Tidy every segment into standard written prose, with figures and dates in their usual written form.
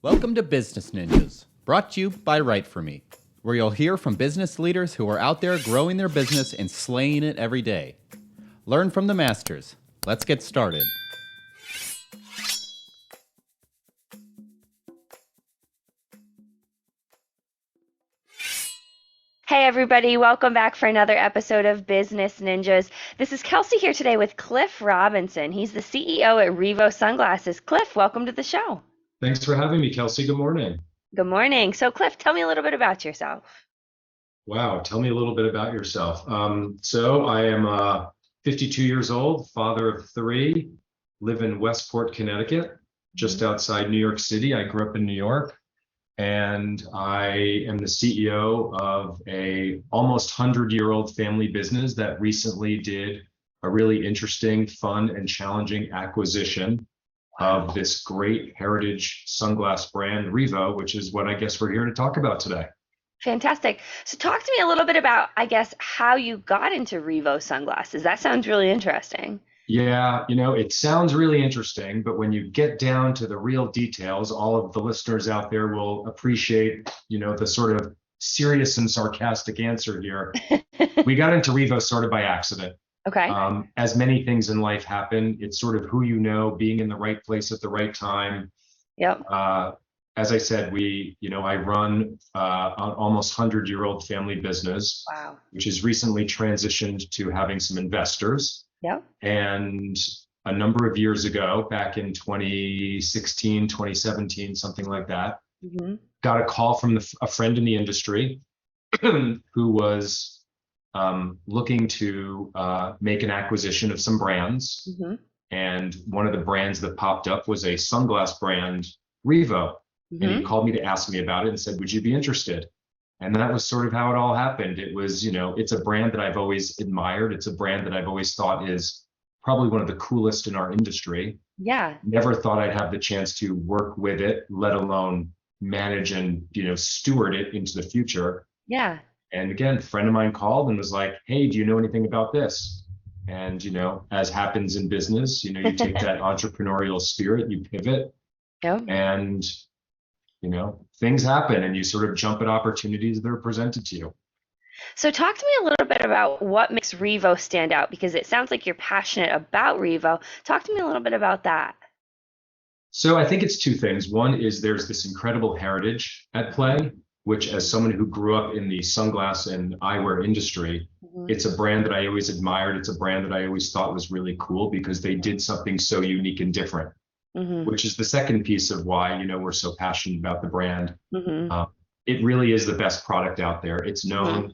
Welcome to Business Ninjas, brought to you by WriteForMe, where you'll hear from business leaders who are out there growing their business and slaying it every day. Learn from the masters. Let's get started. Hey everybody, welcome back for another episode of Business Ninjas. This is Kelsey here today with Cliff Robinson. He's the CEO at Revo Sunglasses. Cliff, welcome to the show. Thanks for having me, Kelsey. Good morning. Good morning. So Cliff, tell me a little bit about yourself. Wow, tell me a little bit about yourself. So I am 52 years old, father of three, live in Westport, Connecticut, just outside New York City. I grew up in New York, and I am the CEO of a almost 100-year-old family business that recently did a really interesting, fun, and challenging acquisition of this great heritage sunglass brand, Revo, which is what I guess we're here to talk about today. Fantastic. So talk to me a little bit about, I guess, how you got into Revo Sunglasses. That sounds really interesting. Yeah, it sounds really interesting, but when you get down to the real details, all of the listeners out there will appreciate, the sort of serious and sarcastic answer here. We got into Revo sort of by accident. Okay. As many things in life happen, it's sort of who you know, being in the right place at the right time. Yep. As I said, I run an almost 100-year-old family business, Wow. which has recently transitioned to having some investors. Yep. And a number of years ago, back in 2016, 2017, something like that, got a call from a friend in the industry who was looking to make an acquisition of some brands. And one of the brands that popped up was a sunglass brand, Revo. And he called me to ask me about it and said, would you be interested? And that was sort of how it all happened. It was, it's a brand that I've always admired. It's a brand that I've always thought is probably one of the coolest in our industry. Yeah. Never thought I'd have the chance to work with it, let alone manage and, steward it into the future. Yeah. And again, a friend of mine called and was like, hey, do you know anything about this? And, as happens in business, you take that entrepreneurial spirit, you pivot, Yep. and, things happen and you sort of jump at opportunities that are presented to you. So talk to me a little bit about what makes Revo stand out, because it sounds like you're passionate about Revo. Talk to me a little bit about that. So I think it's two things. One is there's this incredible heritage at play, which as someone who grew up in the sunglass and eyewear industry, it's a brand that I always admired. It's a brand that I always thought was really cool because they did something so unique and different, which is the second piece of why, we're so passionate about the brand. It really is the best product out there. It's known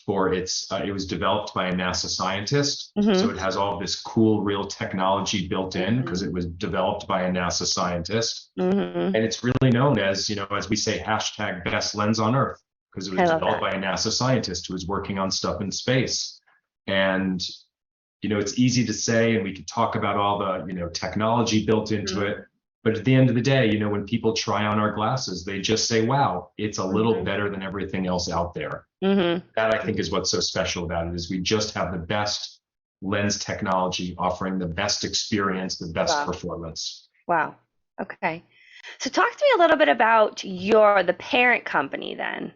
for it was developed by a NASA scientist. So it has all of this cool, real technology built in because it was developed by a NASA scientist. And it's really known as, as we say, hashtag best lens on Earth, because it was developed by a NASA scientist who was working on stuff in space. And, it's easy to say, and we could talk about all the, technology built into it. But at the end of the day, when people try on our glasses, they just say, wow, it's a little better than everything else out there. That I think is what's so special about it, is we just have the best lens technology offering the best experience, the best performance. Wow. Okay. So talk to me a little bit about the parent company then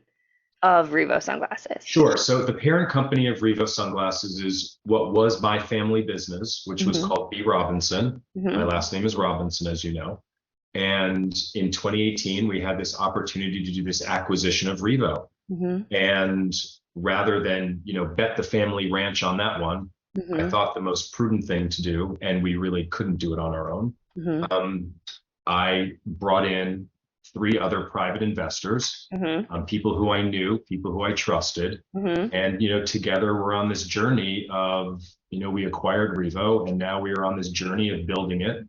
of Revo Sunglasses. Sure. So the parent company of Revo Sunglasses is what was my family business, which was called B. Robinson. My last name is Robinson, as you know. And in 2018, we had this opportunity to do this acquisition of Revo. And rather than, bet the family ranch on that one, I thought the most prudent thing to do, and we really couldn't do it on our own. I brought in 3 other private investors, people who I knew, people who I trusted. And, together we're on this journey of, we acquired Revo, and now we are on this journey of building it.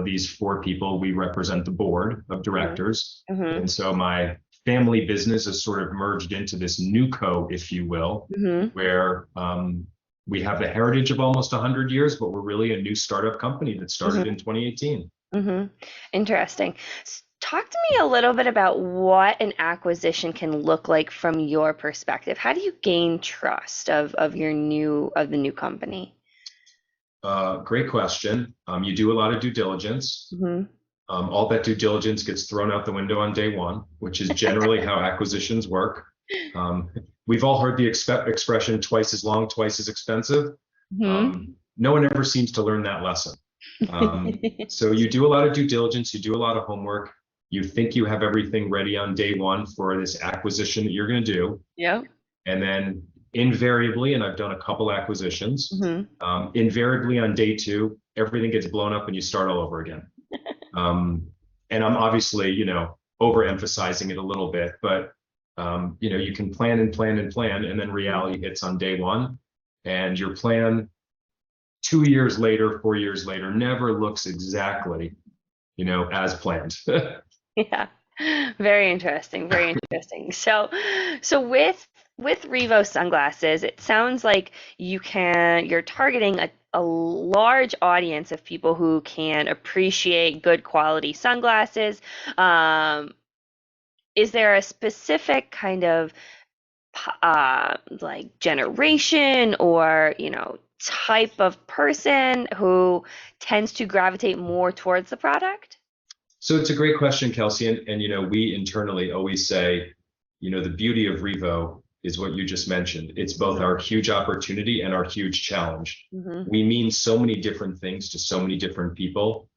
These 4 people, we represent the board of directors. And so my family business is sort of merged into this new co, if you will, where we have the heritage of almost 100 years, but we're really a new startup company that started in 2018. Interesting. Talk to me a little bit about what an acquisition can look like from your perspective. How do you gain trust of the new company? Great question. You do a lot of due diligence. All that due diligence gets thrown out the window on day one, which is generally how acquisitions work. Um, we've all heard the expression twice as long, twice as expensive. No one ever seems to learn that lesson. So you do a lot of due diligence, you do a lot of homework, you think you have everything ready on day one for this acquisition that you're going to do. Yep. And then invariably, and I've done a couple acquisitions, invariably on day two, everything gets blown up and you start all over again. And I'm obviously, overemphasizing it a little bit, but you can plan and plan and plan, and then reality hits on day one, and your plan 2 years later, 4 years later, never looks exactly, as planned. Yeah. Very interesting. Very interesting. So with Revo sunglasses, it sounds like you're targeting a large audience of people who can appreciate good quality sunglasses. Is there a specific kind of like generation or type of person who tends to gravitate more towards the product? So it's a great question, Kelsey. And we internally always say, the beauty of Revo is what you just mentioned. It's both our huge opportunity and our huge challenge. We mean so many different things to so many different people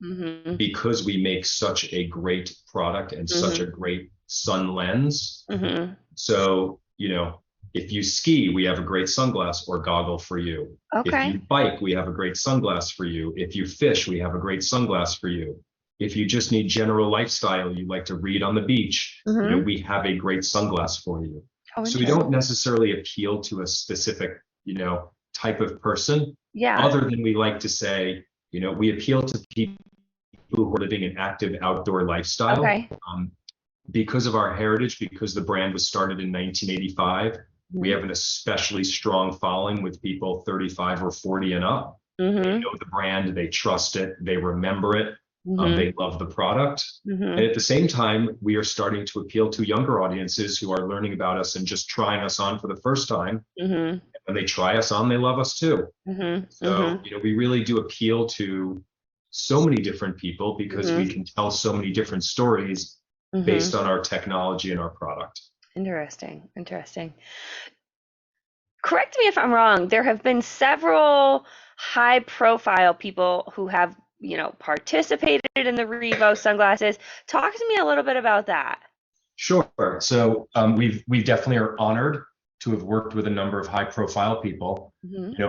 because we make such a great product and such a great sun lens. So, if you ski, we have a great sunglass or goggle for you. Okay. If you bike, we have a great sunglass for you. If you fish, we have a great sunglass for you. If you just need general lifestyle, you like to read on the beach, we have a great sunglass for you. So we don't necessarily appeal to a specific, type of person. Yeah. Other than we like to say, we appeal to people who are living an active outdoor lifestyle. Okay. Because of our heritage, because the brand was started in 1985, we have an especially strong following with people 35 or 40 and up. They know the brand, they trust it, they remember it. They love the product. And at the same time, we are starting to appeal to younger audiences who are learning about us and just trying us on for the first time. When they try us on, they love us too. So, we really do appeal to so many different people because we can tell so many different stories based on our technology and our product. Interesting. Correct me if I'm wrong. There have been several high-profile people who have participated in the Revo sunglasses. Talk to me a little bit about that. Sure. So we definitely are honored to have worked with a number of high-profile people.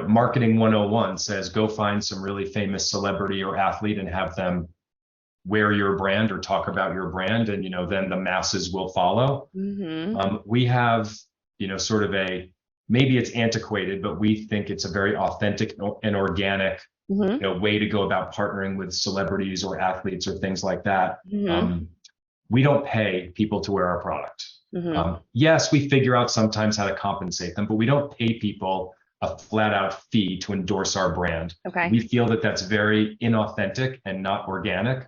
Marketing 101 says go find some really famous celebrity or athlete and have them wear your brand or talk about your brand, and then the masses will follow. We have sort of maybe it's antiquated, but we think it's a very authentic and organic way to go about partnering with celebrities or athletes or things like that. We don't pay people to wear our product. Yes, we figure out sometimes how to compensate them, but we don't pay people a flat out fee to endorse our brand. Okay. We feel that that's very inauthentic and not organic.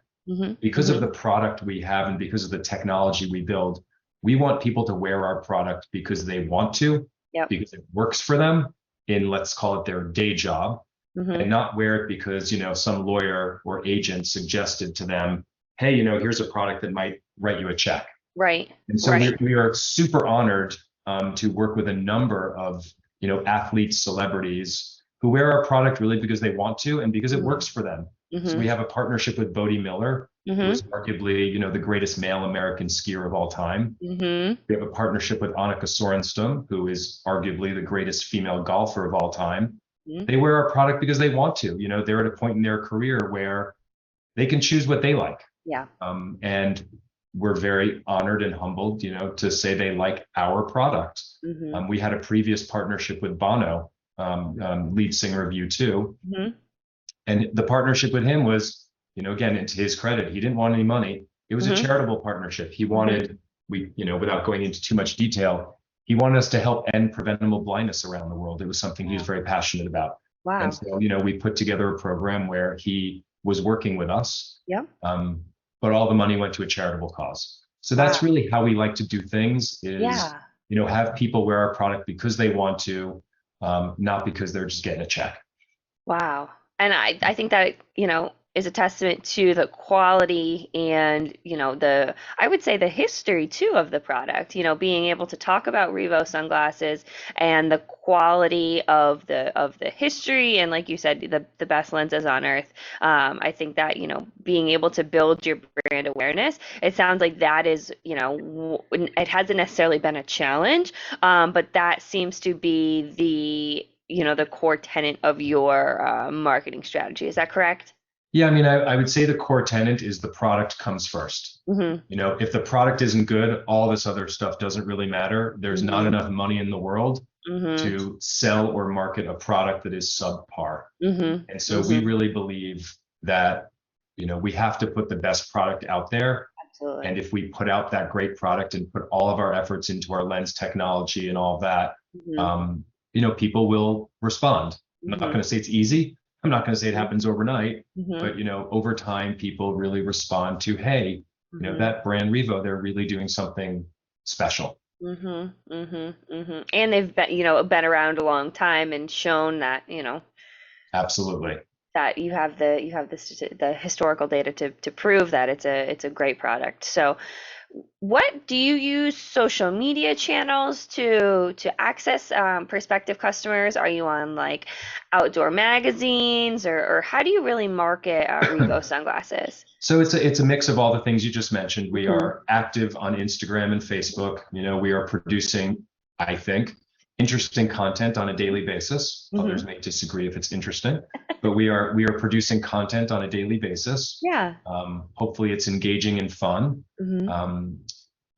Because of the product we have and because of the technology we build, we want people to wear our product because they want to, because it works for them in, let's call it, their day job, and not wear it because some lawyer or agent suggested to them, hey, here's a product that might write you a check. Right. And so we are super honored to work with a number of athletes, celebrities who wear our product really because they want to and because it works for them. So we have a partnership with Bodie Miller, who is arguably the greatest male American skier of all time. We have a partnership with Annika Sorenstam, who is arguably the greatest female golfer of all time. They wear our product because they want to. They're at a point in their career where they can choose what they like. Yeah. And we're very honored and humbled, to say they like our product. We had a previous partnership with Bono, lead singer of U2. And the partnership with him was, again, to his credit, he didn't want any money. It was a charitable partnership. He wanted, without going into too much detail, he wanted us to help end preventable blindness around the world. It was something he was very passionate about. Wow. And so, we put together a program where he was working with us. But all the money went to a charitable cause. So that's really how we like to do things is, have people wear our product because they want to, not because they're just getting a check. Wow. And I think that, is a testament to the quality and, I would say the history too of the product, being able to talk about Revo sunglasses and the quality of the history and, like you said, the best lenses on earth. I think that, being able to build your brand awareness, it sounds like that is, it hasn't necessarily been a challenge, but that seems to be the core tenet of your marketing strategy. Is that correct? Yeah, I mean, I would say the core tenet is the product comes first. Mm-hmm. If the product isn't good, all this other stuff doesn't really matter. There's Mm-hmm. not enough money in the world Mm-hmm. to sell or market a product that is subpar. Mm-hmm. And so Mm-hmm. we really believe that, we have to put the best product out there. Absolutely. And if we put out that great product and put all of our efforts into our lens technology and all that, Mm-hmm. People will respond. I'm not Mm-hmm. going to say it's easy. I'm not going to say it happens overnight, Mm-hmm. but over time, people really respond to, hey, Mm-hmm. that brand Revo, they're really doing something special. Mm-hmm. Mm-hmm. Mm-hmm. And they've been around a long time and shown that, Absolutely. that you have the historical data to prove that it's a great product. So what do you use social media channels to access prospective customers? Are you on like outdoor magazines, or how do you really market Revo sunglasses? So it's a mix of all the things you just mentioned. We Mhm. are active on Instagram and Facebook. We are producing, I think, interesting content on a daily basis. Mhm. Others may disagree if it's interesting, but we are producing content on a daily basis. Yeah. Hopefully it's engaging and fun. Mhm.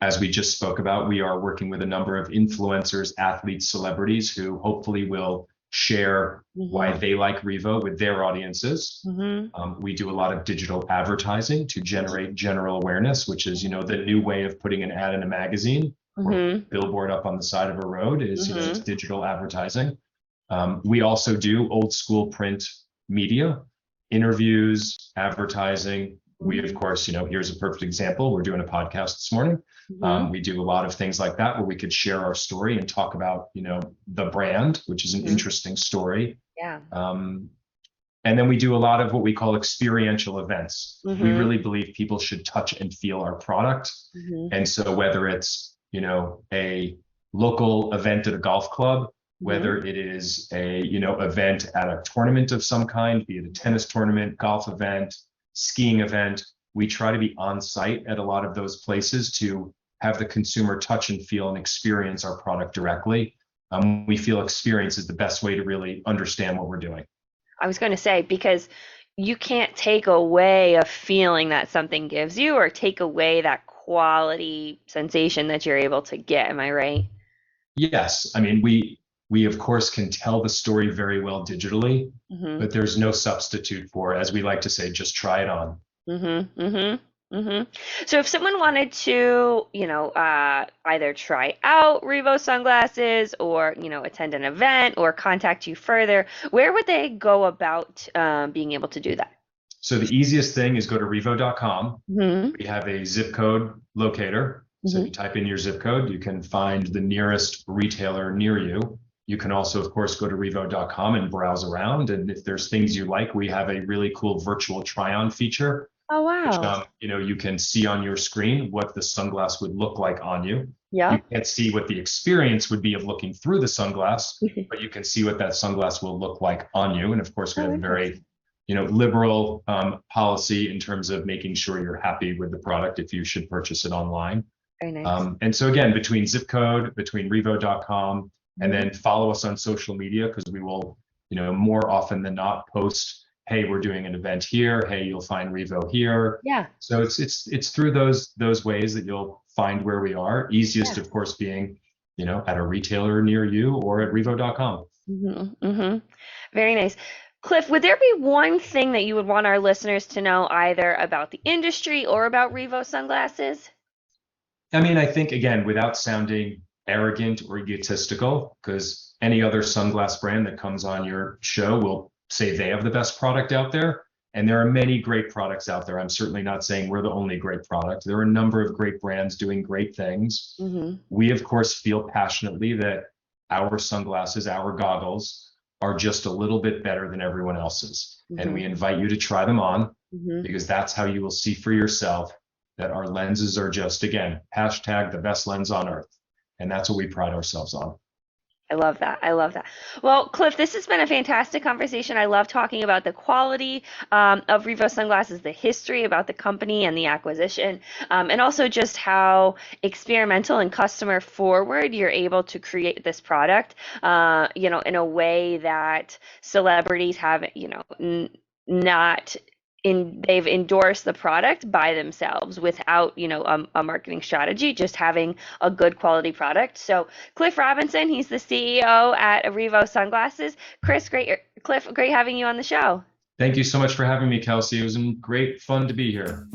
As we just spoke about, we are working with a number of influencers, athletes, celebrities who hopefully will share why they like Revo with their audiences. Mhm. We do a lot of digital advertising to generate general awareness, which is, the new way of putting an ad in a magazine or Mhm. billboard up on the side of a road is, it's Mhm. digital advertising. We also do old school print media, interviews, advertising. We, of course, here's a perfect example. We're doing a podcast this morning. Mhm. We do a lot of things like that where we could share our story and talk about, the brand, which is an Mhm. interesting story. Yeah. And then we do a lot of what we call experiential events. We Mhm. really believe people should touch and feel our product. Mhm. And so whether it's, a local event at a golf club, whether it is a, event at a tournament of some kind, be it a tennis tournament, golf event, skiing event, we try to be on site at a lot of those places to have the consumer touch and feel and experience our product directly. We feel experience is the best way to really understand what we're doing. I was going to say, because you can't take away a feeling that something gives you or take away that quality sensation that you're able to get. Am I right? Yes. I mean, we of course can tell the story very well digitally, Mm-hmm. but there's no substitute for, as we like to say, just try it on. Mm-hmm. Mm-hmm. Mm-hmm. So if someone wanted to, either try out Revo sunglasses or, attend an event or contact you further, where would they go about being able to do that? So the easiest thing is go to revo.com. Mm-hmm. We have a zip code locator. So if you type in your zip code, you can find the nearest retailer near you. You can also, of course, go to revo.com and browse around. And if there's things you like, we have a really cool virtual try-on feature. Oh, wow. Which, you can see on your screen what the sunglass would look like on you. Yeah. You can't see what the experience would be of looking through the sunglass, but you can see what that sunglass will look like on you. And of course, we have a very, liberal policy in terms of making sure you're happy with the product if you should purchase it online. Very nice. And so again, between zip code, between revo.com, and then follow us on social media, because we will, more often than not post, hey, we're doing an event here. Hey, you'll find Revo here. Yeah. So it's through those ways that you'll find where we are. Easiest, of course, being, at a retailer near you or at revo.com. Mm-hmm. Mm-hmm. Very nice. Cliff, would there be one thing that you would want our listeners to know either about the industry or about Revo sunglasses? I mean, I think, again, without sounding arrogant or egotistical, because any other sunglass brand that comes on your show will say they have the best product out there. And there are many great products out there. I'm certainly not saying we're the only great product. There are a number of great brands doing great things. Mm-hmm. We, of course, feel passionately that our sunglasses, our goggles, are just a little bit better than everyone else's. And we invite you to try them on. because that's how you will see for yourself that our lenses are just, again, hashtag the best lens on earth. And that's what we pride ourselves on. I love that. I love that. Well, Cliff, this has been a fantastic conversation. I love talking about the quality of Revo Sunglasses, the history about the company and the acquisition, and also just how experimental and customer forward you're able to create this product, in a way that celebrities have, not they've endorsed the product by themselves without, a marketing strategy, just having a good quality product. So Cliff Robinson, he's the CEO at Revo Sunglasses. Cliff, great having you on the show. Thank you so much for having me, Kelsey. It was great fun to be here.